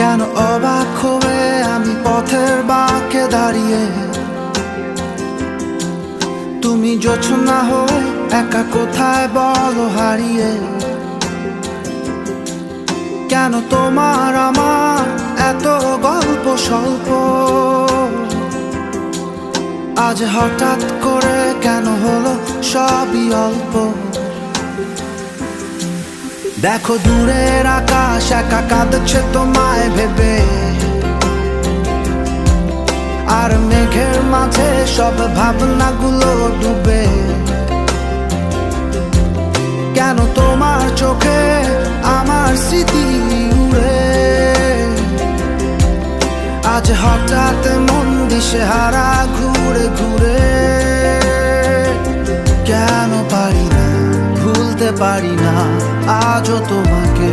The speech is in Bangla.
কেন অবাক হয়ে আমি পথের বাঁকে দাঁড়িয়ে, তুমি জোছনা হয়ে একা কোথায় বলো হারিয়ে। কেন তোমার আমার এত গল্প স্বল্প, আজ হঠাৎ করে কেন হলো সবই অল্প। দেখো দূরের আকাশ একা কাঁদছে তোমায় ভেবে, আর মেঘের মাঝে সব ভাবনাগুলো ডুবে। কেন তোমার চোখে আমার স্মৃতি উড়ে, আজ হঠাৎ মন দিশেহারা ঘুরে ঘুরে। কেন পারি না, ভুলতে পারি না আজও তোমাকে।